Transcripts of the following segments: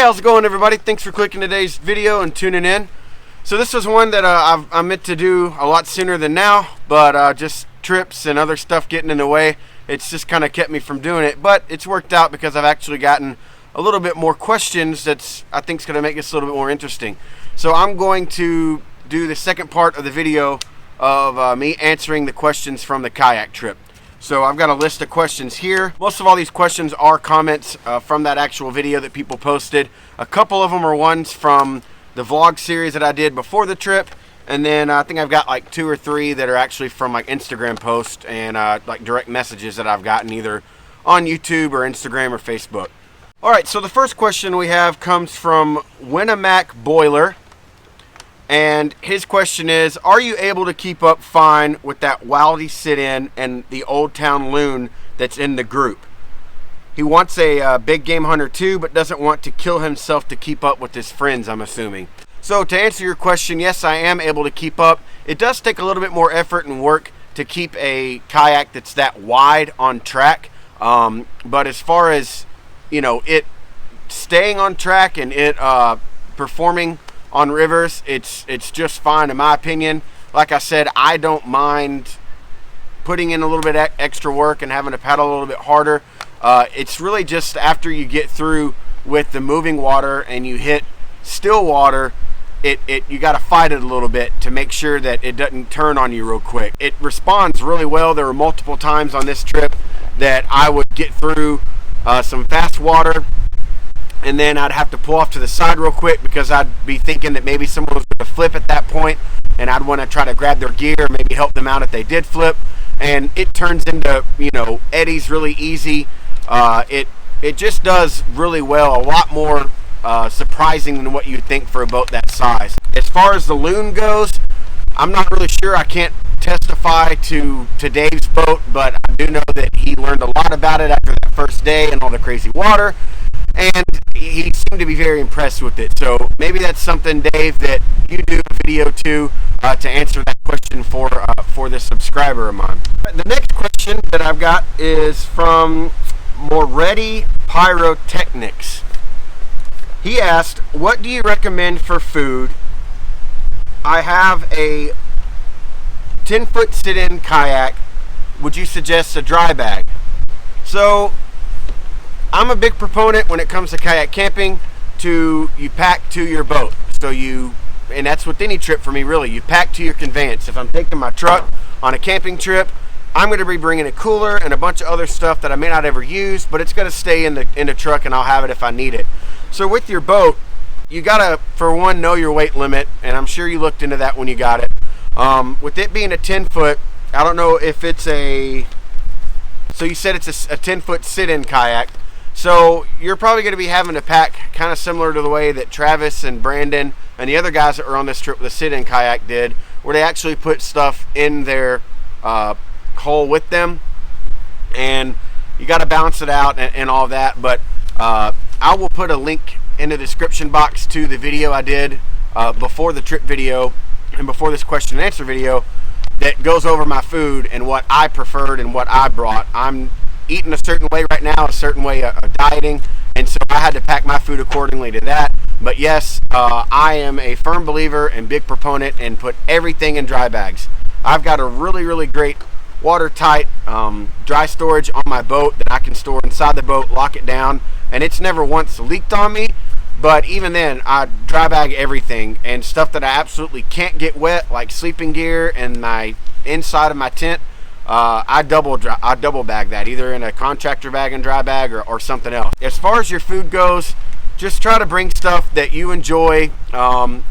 how's it going, everybody? Thanks for clicking today's video and tuning in. So this was one that I meant to do a lot sooner than now, but just trips and other stuff getting in the way. It's just kind of kept me from doing it, but it's worked out because I've actually gotten a little bit more questions that's I think is going to make this a little bit more interesting. So I'm going to do the second part of the video of me answering the questions from the kayak trip. So I've got a list of questions here. Most of all these questions are comments from that actual video that people posted. A couple of them are ones from the vlog series that I did before the trip. And then I think I've got like 2 or 3 that are actually from like Instagram posts and like direct messages that I've gotten either on YouTube or Instagram or Facebook. All right, so the first question we have comes from Winamac Boiler. And his question is, are you able to keep up fine with that Wildy sit-in and the Old Town Loon that's in the group? He wants a Big Game Hunter 2, but doesn't want to kill himself to keep up with his friends, I'm assuming. So to answer your question, yes, I am able to keep up. It does take a little bit more effort and work to keep a kayak that's that wide on track. But as far as, you know, it staying on track and it performing on rivers, it's just fine in my opinion. Like I said, I don't mind putting in a little bit extra work and having to paddle a little bit harder. It's really just after you get through with the moving water and you hit still water, you got to fight it a little bit to make sure that it doesn't turn on you real quick. It responds really well. There were multiple times on this trip that I would get through some fast water, and then I'd have to pull off to the side real quick because I'd be thinking that maybe someone was going to flip at that point, and I'd want to try to grab their gear, maybe help them out if they did flip. And it turns into, you know, eddies really easy. It just does really well, a lot more surprising than what you'd think for a boat that size. As far as the Loon goes, I'm not really sure. I can't testify to Dave's boat, but I do know that he learned a lot about it after that first day and all the crazy water. And he seemed to be very impressed with it. So maybe that's something, Dave, that you do a video to answer that question for this subscriber of mine. The next question that I've got is from Moretti Pyrotechnics. He asked, what do you recommend for food? I have a 10-foot sit-in kayak. Would you suggest a dry bag? So I'm a big proponent when it comes to kayak camping to you pack to your boat. So and that's with any trip for me really, you pack to your conveyance. If I'm taking my truck on a camping trip, I'm going to be bringing a cooler and a bunch of other stuff that I may not ever use, but it's going to stay in the truck and I'll have it if I need it. So with your boat, you got to, for one, know your weight limit, and I'm sure you looked into that when you got it. With it being a 10-foot, I don't know if it's so you said it's a 10-foot sit-in kayak. So you're probably going to be having to pack kind of similar to the way that Travis and Brandon and the other guys that were on this trip with the sit-in kayak did, where they actually put stuff in their hole with them, and you got to balance it out and all that. But I will put a link in the description box to the video I did before the trip video and before this question and answer video that goes over my food and what I preferred and what I brought. I'm eating a certain way right now, a certain way of dieting, and so I had to pack my food accordingly to that. But yes, I am a firm believer and big proponent and put everything in dry bags. I've got a really great watertight dry storage on my boat that I can store inside the boat, lock it down, and it's never once leaked on me. But even then, I dry bag everything, and stuff that I absolutely can't get wet, like sleeping gear and my inside of my tent, I double bag that, either in a contractor bag and dry bag or something else. As far as your food goes, just try to bring stuff that you enjoy. Kind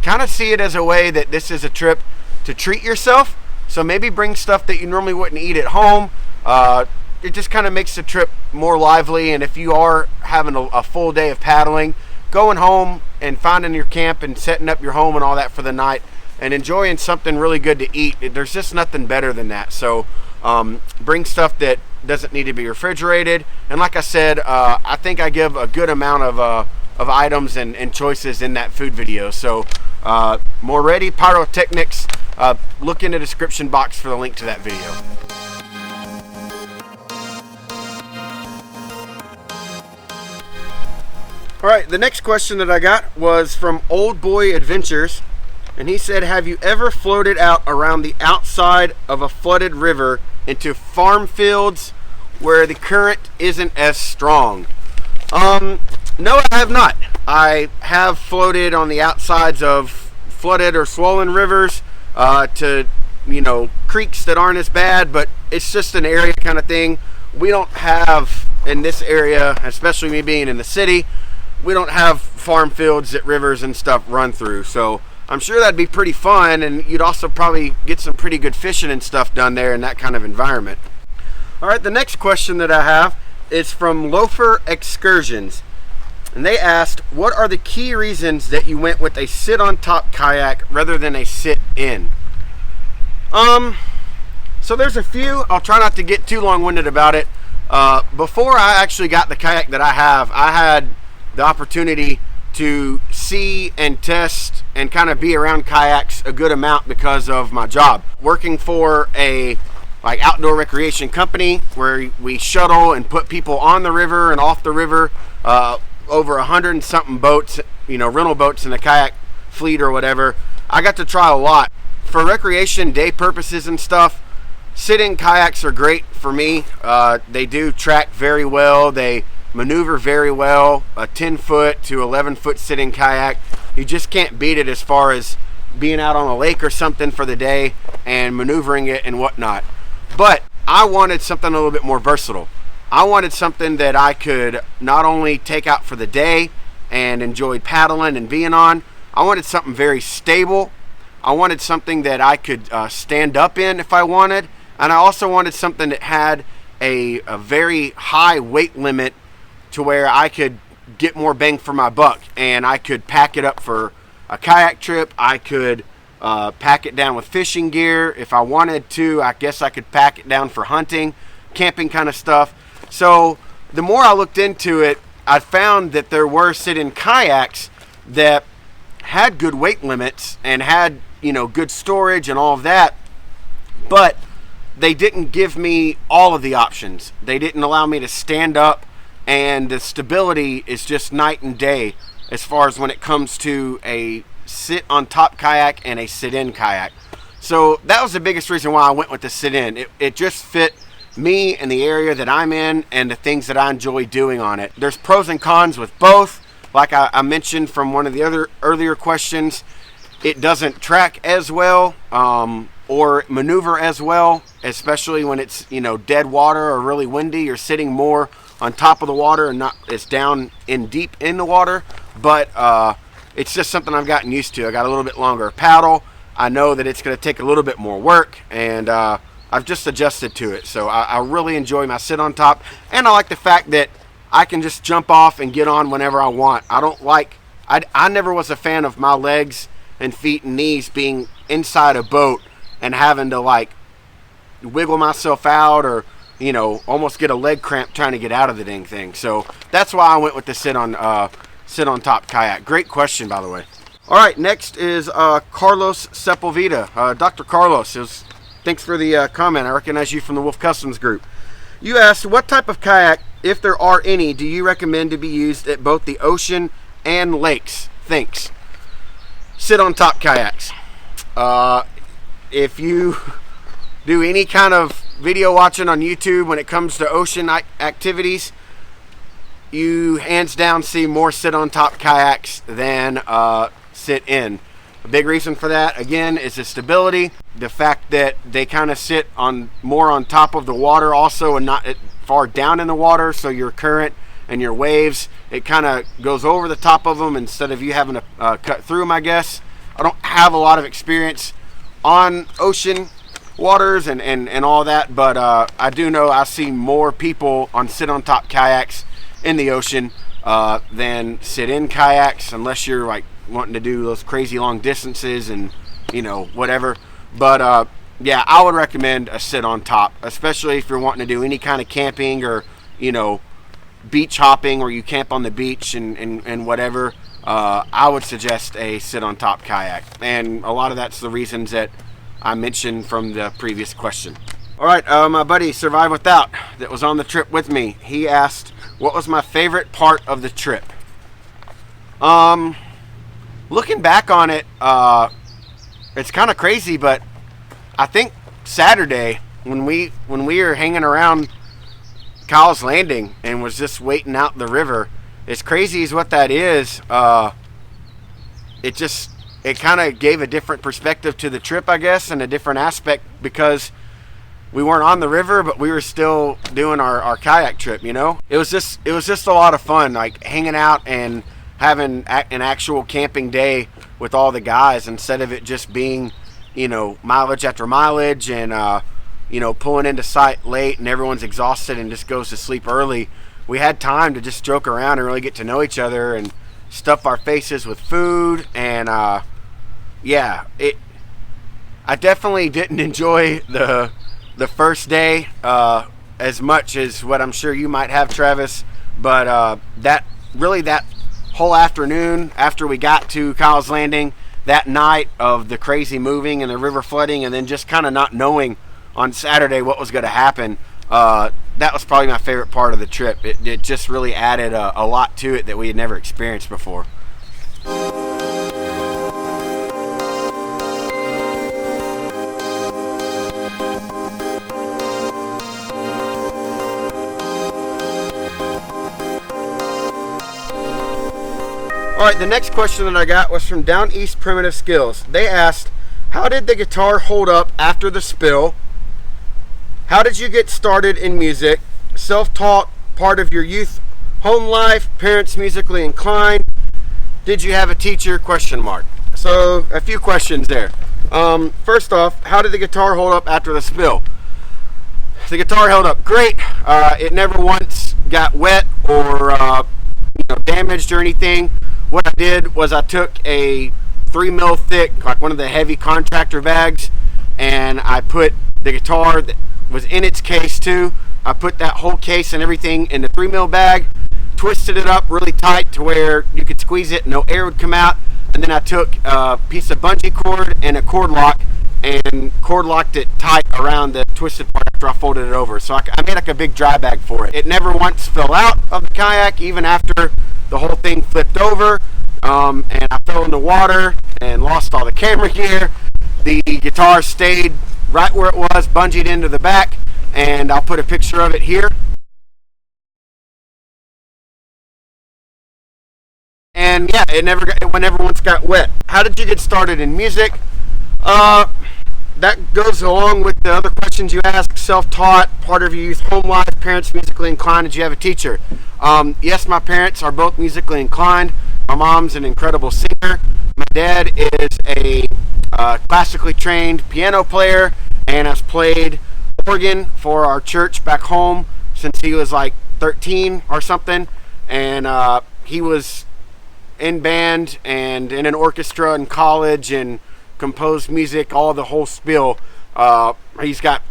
of see it as a way that this is a trip to treat yourself. So maybe bring stuff that you normally wouldn't eat at home. It just kind of makes the trip more lively. And if you are having a full day of paddling, going home and finding your camp and setting up your home and all that for the night and enjoying something really good to eat, there's just nothing better than that. So bring stuff that doesn't need to be refrigerated. And like I said, I think I give a good amount of items and choices in that food video. So Moretti Pyrotechnics, look in the description box for the link to that video. All right, the next question that I got was from Old Boy Adventures, and he said, have you ever floated out around the outside of a flooded river into farm fields where the current isn't as strong? No, I have not. I have floated on the outsides of flooded or swollen rivers to, creeks that aren't as bad, but it's just an area kind of thing. We don't have, in this area, especially me being in the city, we don't have farm fields that rivers and stuff run through. So I'm sure that'd be pretty fun, and you'd also probably get some pretty good fishing and stuff done there in that kind of environment. All right, the next question that I have is from Loafer Excursions. And they asked, what are the key reasons that you went with a sit-on-top kayak rather than a sit-in? So there's a few. I'll try not to get too long-winded about it. Before I actually got the kayak that I have, I had the opportunity to see and test and kind of be around kayaks a good amount because of my job. Working for a outdoor recreation company where we shuttle and put people on the river and off the river, over 100 and something boats, rental boats in the kayak fleet or whatever. I got to try a lot. For recreation day purposes and stuff, sit-in kayaks are great for me. They do track very well. They maneuver very well. A 10-foot to 11-foot sit-in kayak, you just can't beat it as far as being out on a lake or something for the day and maneuvering it and whatnot. But I wanted something a little bit more versatile. I wanted something that I could not only take out for the day and enjoy paddling and being on, I wanted something very stable. I wanted something that I could stand up in if I wanted, and I also wanted something that had a very high weight limit to where I could get more bang for my buck, and I could pack it up for a kayak trip. I could pack it down with fishing gear. If I wanted to, I guess I could pack it down for hunting, camping kind of stuff. So the more I looked into it, I found that there were sit-in kayaks that had good weight limits and had, good storage and all of that, but they didn't give me all of the options. They didn't allow me to stand up, and the stability is just night and day as far as when it comes to a sit-on-top kayak and a sit-in kayak. So that was the biggest reason why I went with the sit-in. It just fit me and the area that I'm in and the things that I enjoy doing on it. There's pros and cons with both. Like I mentioned from one of the other earlier questions, it doesn't track as well or maneuver as well, especially when it's dead water or really windy. You're sitting more on top of the water and not as down in deep in the water. But it's just something I've gotten used to. I got a little bit longer paddle. I know that it's going to take a little bit more work, and I've just adjusted to it. So I really enjoy my sit on top, and I like the fact that I can just jump off and get on whenever I want. I never was a fan of my legs and feet and knees being inside a boat and having to wiggle myself out or almost get a leg cramp trying to get out of the dang thing. So that's why I went with the sit on top kayak. Great question, by the way. All right, next is Carlos Sepulveda. Dr. Carlos, thanks for the comment. I recognize you from the Wolf Customs group. You asked, what type of kayak, if there are any, do you recommend to be used at both the ocean and lakes? Thanks. Sit on top kayaks. If you do any kind of video watching on YouTube when it comes to ocean activities, you hands down see more sit on top kayaks than sit in. A big reason for that, again, is the stability, the fact that they kind of sit more on top of the water also and not far down in the water, so your current and your waves, it kind of goes over the top of them instead of you having to cut through them, I guess. I don't have a lot of experience on ocean waters and all that, but I do know I see more people on sit on top kayaks in the ocean than sit in kayaks, unless you're wanting to do those crazy long distances and whatever. But yeah, I would recommend a sit on top, especially if you're wanting to do any kind of camping or beach hopping where you camp on the beach and whatever. I would suggest a sit on top kayak, and a lot of that's the reasons that I mentioned from the previous question. All right, my buddy Survive Without that was on the trip with me, he asked, what was my favorite part of the trip? Um, Looking back on it, it's kind of crazy, but I think Saturday when we were hanging around Kyle's Landing and was just waiting out the river, as crazy as what that is, it kind of gave a different perspective to the trip, I guess, and a different aspect, because we weren't on the river, but we were still doing our kayak trip. It was just a lot of fun, like hanging out and having an actual camping day with all the guys, instead of it just being, mileage after mileage and pulling into sight late and everyone's exhausted and just goes to sleep early. We had time to just joke around and really get to know each other and stuff our faces with food. And I definitely didn't enjoy the first day as much as what I'm sure you might have, Travis. But that whole afternoon after we got to Kyle's Landing, that night of the crazy moving and the river flooding, and then just kind of not knowing on Saturday what was going to happen, that was probably my favorite part of the trip. It just really added a lot to it that we had never experienced before. All right, the next question that I got was from Down East Primitive Skills. They asked, how did the guitar hold up after the spill? How did you get started in music? Self-taught, part of your youth home life, parents musically inclined? Did you have a teacher? ? So a few questions there. First off, how did the guitar hold up after the spill? The guitar held up great. It never once got wet or damaged or anything. What I did was I took a 3 mil thick, like one of the heavy contractor bags, and I put the guitar that was in its case too. I put that whole case and everything in the 3 mil bag, twisted it up really tight to where you could squeeze it, no air would come out, and then I took a piece of bungee cord and a cord lock and cord locked it tight around the twisted part after I folded it over. So I made like a big dry bag for it. It never once fell out of the kayak, even after the whole thing flipped over, and I fell in the water and lost all the camera gear. The guitar stayed right where it was, bungeed into the back, and I'll put a picture of it here. And yeah, it never once got wet. How did you get started in music? That goes along with the other questions you asked. Self-taught, part of your youth home life, parents musically inclined. Did you have a teacher? Yes, my parents are both musically inclined. My mom's an incredible singer. My dad is a classically trained piano player and has played organ for our church back home since he was like 13 or something. And he was in band and in an orchestra in college and composed music, all the whole spiel. He's got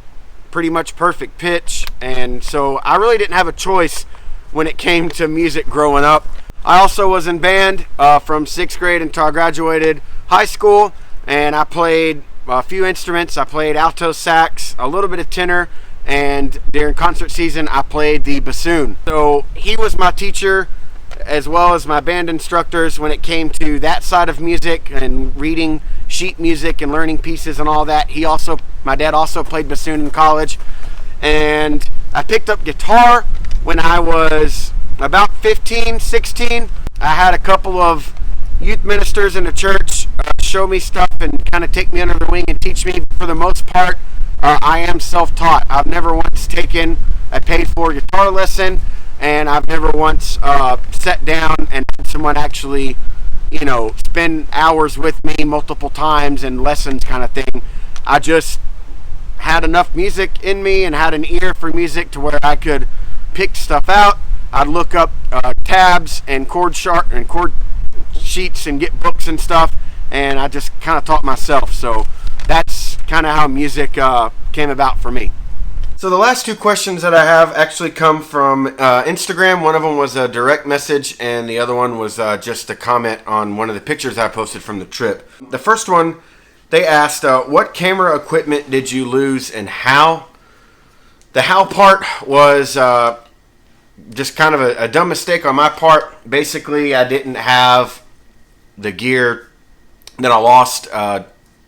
pretty much perfect pitch, and so I really didn't have a choice when it came to music growing up. I also was in band from 6th grade until I graduated high school, and I played a few instruments. I played alto sax, a little bit of tenor, and during concert season I played the bassoon. So he was my teacher as well as my band instructors when it came to that side of music and reading sheet music and learning pieces and all that. My dad also played bassoon in college, and I picked up guitar when I was about 15, 16. I had a couple of youth ministers in the church show me stuff and kind of take me under their wing and teach me. For the most part, I am self-taught. I've never once taken a paid-for guitar lesson, and I've never once sat down and had someone actually, spend hours with me multiple times and lessons kind of thing. I just had enough music in me and had an ear for music to where I could pick stuff out. I'd look up tabs and chord sheets and get books and stuff, and I just kind of taught myself. So that's kind of how music came about for me. So the last two questions that I have actually come from Instagram. One of them was a direct message, and the other one was just a comment on one of the pictures I posted from the trip. The first one, they asked, what camera equipment did you lose and how? The how part was just kind of a dumb mistake on my part. Basically, I didn't have the gear that I lost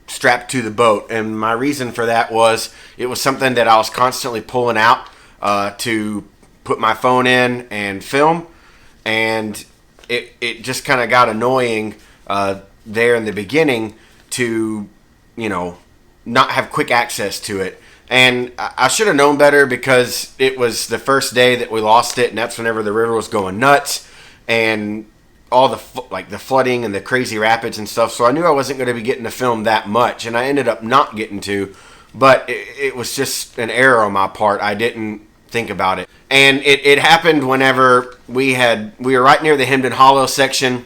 strapped to the boat. And my reason for that was it was something that I was constantly pulling out to put my phone in and film. And it just kind of got annoying there in the beginning to, not have quick access to it. And I should have known better because it was the first day that we lost it, and that's whenever the river was going nuts and all the flooding and the crazy rapids and stuff. So I knew I wasn't going to be getting to film that much, and I ended up not getting to. But it was just an error on my part. I didn't think about it, and it happened whenever we were right near the Hemden Hollow section,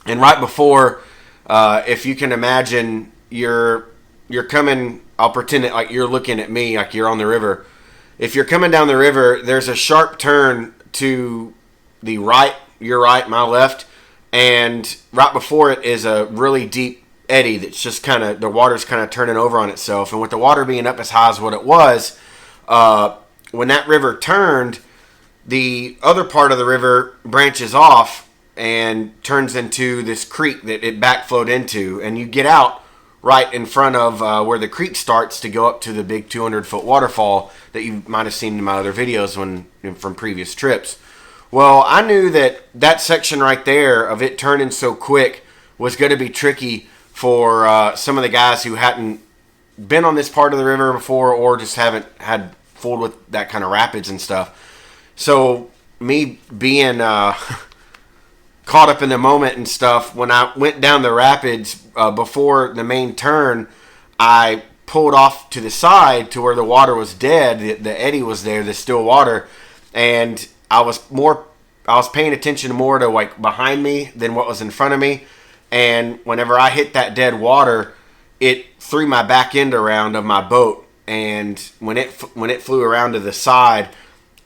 and right before, if you can imagine, you're coming. I'll pretend it like you're looking at me, like you're on the river. If you're coming down the river, there's a sharp turn to the right, your right, my left, and right before it is a really deep eddy that's just kind of, the water's kind of turning over on itself. And with the water being up as high as what it was, when that river turned, the other part of the river branches off and turns into this creek that it backflowed into, and you get out right in front of where the creek starts to go up to the big 200-foot waterfall that you might have seen in my other videos from previous trips. Well, I knew that section right there of it turning so quick was going to be tricky for some of the guys who hadn't been on this part of the river before or just haven't had fooled with that kind of rapids and stuff. So me being caught up in the moment and stuff, when I went down the rapids before the main turn, I pulled off to the side to where the water was dead. The eddy was there, the still water, and I was paying attention more to like behind me than what was in front of me. And whenever I hit that dead water, it threw my back end around of my boat. And when it flew around to the side,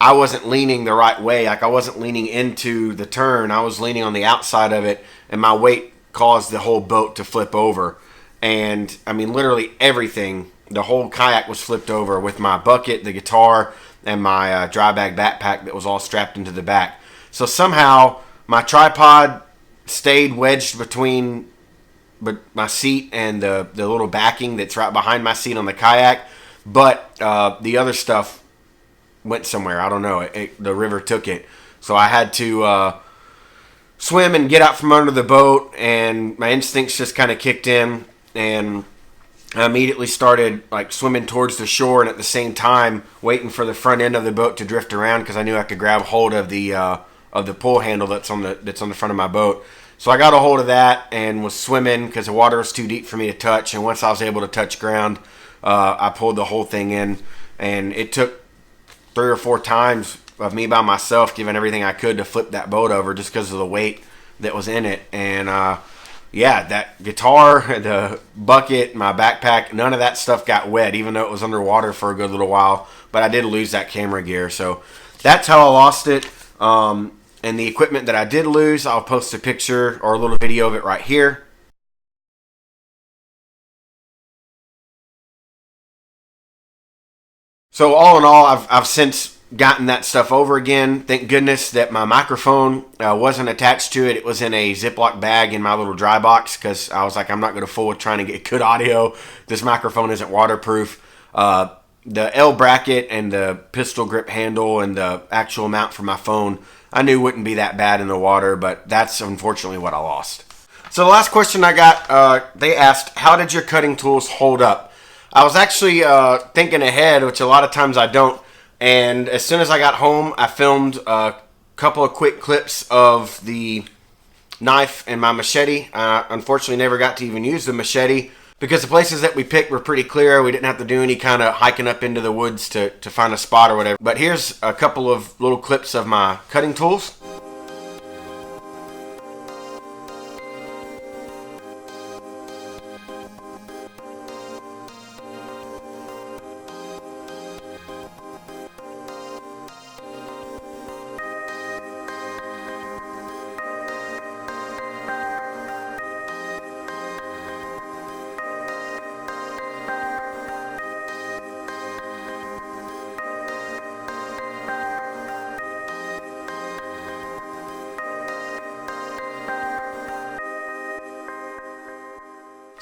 I wasn't leaning the right way. Like I wasn't leaning into the turn. I was leaning on the outside of it, and my weight caused the whole boat to flip over. And I mean, literally everything, the whole kayak was flipped over with my bucket, the guitar, and my dry bag backpack that was all strapped into the back. So somehow my tripod stayed wedged between my seat and the little backing that's right behind my seat on the kayak. But the other stuff went somewhere. I don't know. The river took it. So I had to swim and get out from under the boat, and my instincts just kind of kicked in, and I immediately started like swimming towards the shore, and at the same time waiting for the front end of the boat to drift around because I knew I could grab hold of the pull handle that's on the front of my boat. So I got a hold of that and was swimming because the water was too deep for me to touch. And once I was able to touch ground, I pulled the whole thing in, and it took 3 or 4 times of me by myself giving everything I could to flip that boat over just because of the weight that was in it. And that guitar, the bucket, my backpack, none of that stuff got wet, even though it was underwater for a good little while. But I did lose that camera gear. So that's how I lost it. And the equipment that I did lose, I'll post a picture or a little video of it right here. So all in all, I've since gotten that stuff over again. Thank goodness that my microphone wasn't attached to it. It was in a Ziploc bag in my little dry box because I was like, I'm not going to fool with trying to get good audio. This microphone isn't waterproof. The L bracket and the pistol grip handle and the actual mount for my phone, I knew wouldn't be that bad in the water, but that's unfortunately what I lost. So the last question I got, they asked, how did your cutting tools hold up? I was actually thinking ahead, which a lot of times I don't. And as soon as I got home, I filmed a couple of quick clips of the knife and my machete. Unfortunately, never got to even use the machete because the places that we picked were pretty clear. We didn't have to do any kind of hiking up into the woods to find a spot or whatever. But here's a couple of little clips of my cutting tools.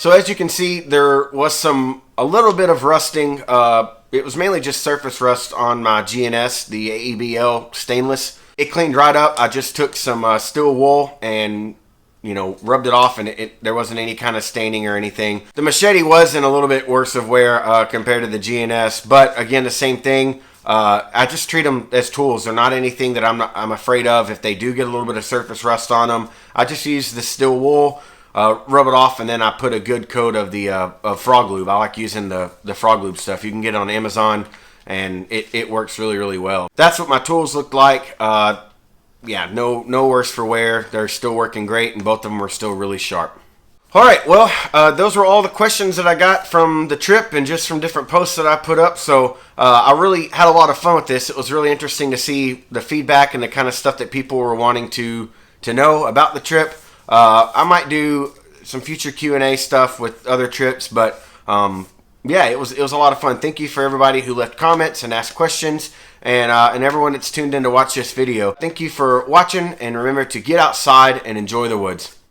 So as you can see, there was a little bit of rusting. It was mainly just surface rust on my GNS, the AEBL stainless. It cleaned right up. I just took some steel wool and rubbed it off, and there wasn't any kind of staining or anything. The machete was in a little bit worse of wear compared to the GNS, but again, the same thing. I just treat them as tools. They're not anything that I'm afraid of. If they do get a little bit of surface rust on them, I just use the steel wool, rub it off, and then I put a good coat of the of frog lube. I like using the frog lube stuff. You can get it on Amazon, and it works really, really well. That's what my tools looked like. Yeah, no worse for wear. They're still working great, and both of them are still really sharp. All right, well, those were all the questions that I got from the trip and just from different posts that I put up. So I really had a lot of fun with this. It was really interesting to see the feedback and the kind of stuff that people were wanting to know about the trip. I might do some future Q&A stuff with other trips, but yeah, it was a lot of fun. Thank you for everybody who left comments and asked questions, and everyone that's tuned in to watch this video. Thank you for watching, and remember to get outside and enjoy the woods.